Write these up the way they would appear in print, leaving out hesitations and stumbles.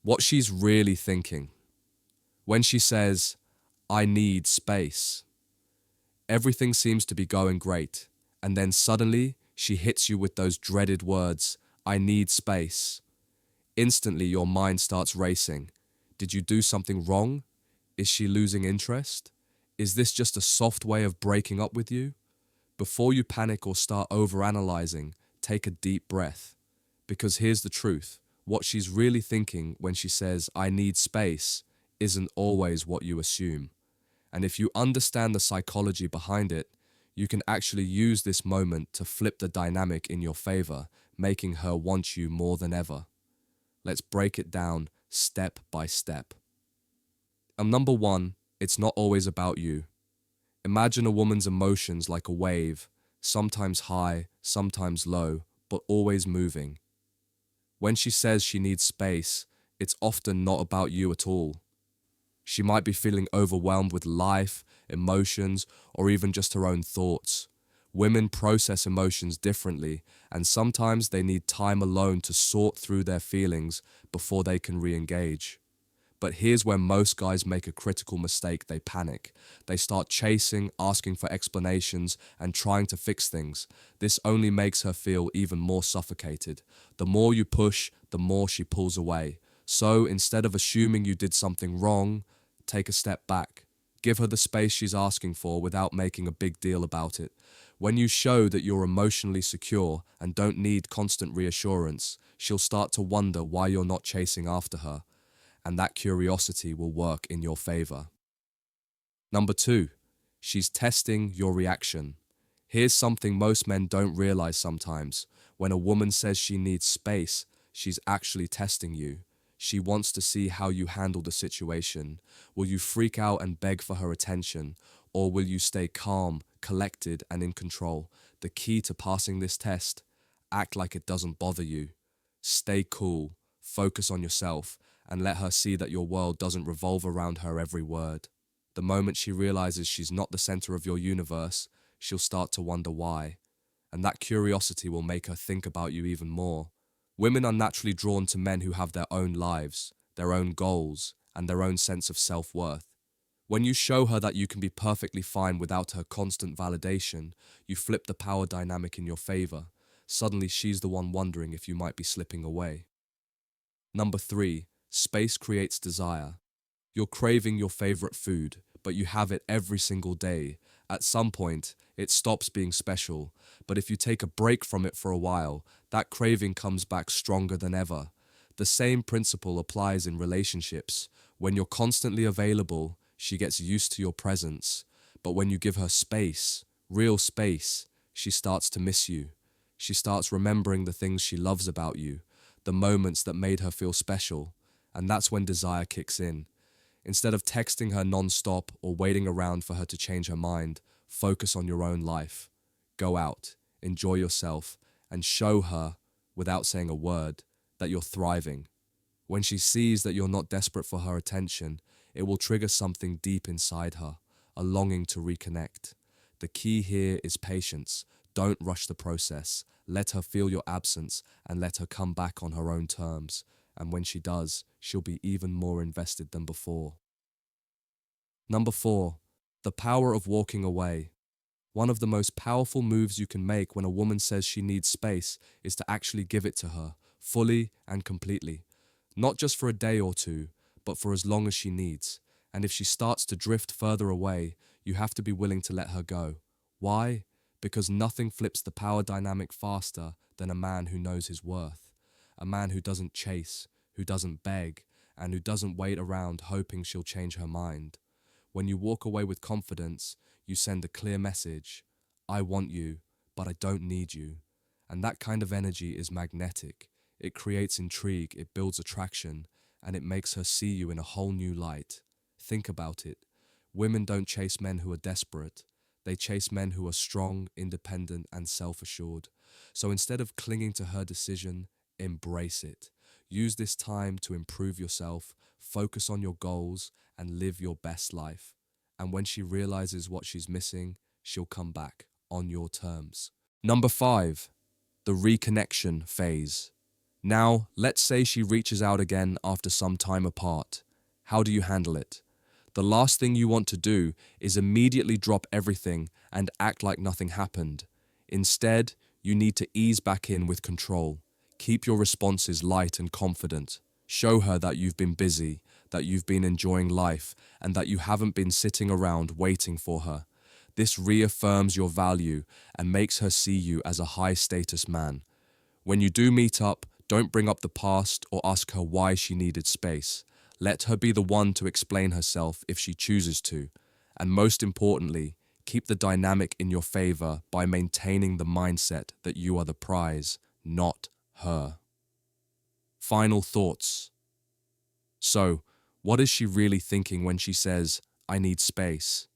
what she's really thinking. When she says, I need space, everything seems to be going great, and then suddenly she hits you with those dreaded words, I need space. Instantly your mind starts racing. Did you do something wrong? Is she losing interest? Is this just a soft way of breaking up with you? Before you panic or start overanalyzing, take a deep breath. Because here's the truth. What she's really thinking when she says, I need space, isn't always what you assume. And if you understand the psychology behind it, you can actually use this moment to flip the dynamic in your favor, making her want you more than ever. Let's break it down step by step. Number one, it's not always about you. Imagine a woman's emotions like a wave, sometimes high, sometimes low, but always moving. When she says she needs space, it's often not about you at all. She might be feeling overwhelmed with life, emotions, or even just her own thoughts. Women process emotions differently, and sometimes they need time alone to sort through their feelings before they can re-engage. But here's where most guys make a critical mistake. They panic. They start chasing, asking for explanations, and trying to fix things. This only makes her feel even more suffocated. The more you push, the more she pulls away. So instead of assuming you did something wrong, take a step back. Give her the space she's asking for without making a big deal about it. When you show that you're emotionally secure and don't need constant reassurance, she'll start to wonder why you're not chasing after her. And that curiosity will work in your favor. Number two, she's testing your reaction. Here's something most men don't realize sometimes. When a woman says she needs space, she's actually testing you. She wants to see how you handle the situation. Will you freak out and beg for her attention, or will you stay calm, collected, and in control? The key to passing this test: act like it doesn't bother you. Stay cool, focus on yourself, and let her see that your world doesn't revolve around her every word. The moment she realizes she's not the center of your universe, she'll start to wonder why. And that curiosity will make her think about you even more. Women are naturally drawn to men who have their own lives, their own goals, and their own sense of self-worth. When you show her that you can be perfectly fine without her constant validation, you flip the power dynamic in your favor. Suddenly she's the one wondering if you might be slipping away. Number three, space creates desire. You're craving your favorite food, but you have it every single day. At some point, it stops being special, but if you take a break from it for a while, that craving comes back stronger than ever. The same principle applies in relationships. When you're constantly available, she gets used to your presence, but when you give her space, real space, she starts to miss you. She starts remembering the things she loves about you, the moments that made her feel special, and that's when desire kicks in. Instead of texting her non-stop or waiting around for her to change her mind, focus on your own life. Go out, enjoy yourself, and show her, without saying a word, that you're thriving. When she sees that you're not desperate for her attention, it will trigger something deep inside her, a longing to reconnect. The key here is patience. Don't rush the process. Let her feel your absence and let her come back on her own terms. And when she does, she'll be even more invested than before. Number four, the power of walking away. One of the most powerful moves you can make when a woman says she needs space is to actually give it to her, fully and completely. Not just for a day or two, but for as long as she needs. And if she starts to drift further away, you have to be willing to let her go. Why? Because nothing flips the power dynamic faster than a man who knows his worth. A man who doesn't chase, who doesn't beg, and who doesn't wait around hoping she'll change her mind. When you walk away with confidence, you send a clear message: I want you, but I don't need you. And that kind of energy is magnetic. It creates intrigue, it builds attraction, and it makes her see you in a whole new light. Think about it. Women don't chase men who are desperate. They chase men who are strong, independent, and self-assured. So instead of clinging to her decision, embrace it. Use this time to improve yourself, focus on your goals, and live your best life. And when she realizes what she's missing, she'll come back on your terms. Number five, the reconnection phase. Now, let's say she reaches out again after some time apart. How do you handle it? The last thing you want to do is immediately drop everything and act like nothing happened. Instead, you need to ease back in with control. Keep your responses light and confident. Show her that you've been busy, that you've been enjoying life, and that you haven't been sitting around waiting for her. This reaffirms your value and makes her see you as a high-status man. When you do meet up, don't bring up the past or ask her why she needed space. Let her be the one to explain herself if she chooses to. And most importantly, keep the dynamic in your favor by maintaining the mindset that you are the prize, not her. Final thoughts. So, what is she really thinking when she says, "I need space"?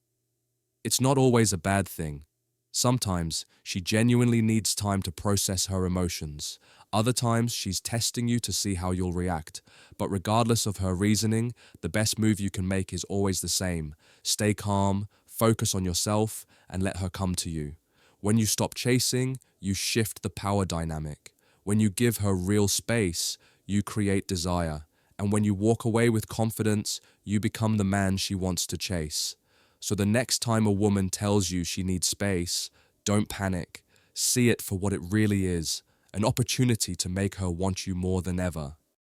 It's not always a bad thing. Sometimes she genuinely needs time to process her emotions. Other times she's testing you to see how you'll react. But regardless of her reasoning, the best move you can make is always the same. Stay calm, focus on yourself, and let her come to you. When you stop chasing, you shift the power dynamic. When you give her real space, you create desire. And when you walk away with confidence, you become the man she wants to chase. So the next time a woman tells you she needs space, don't panic. See it for what it really is, an opportunity to make her want you more than ever.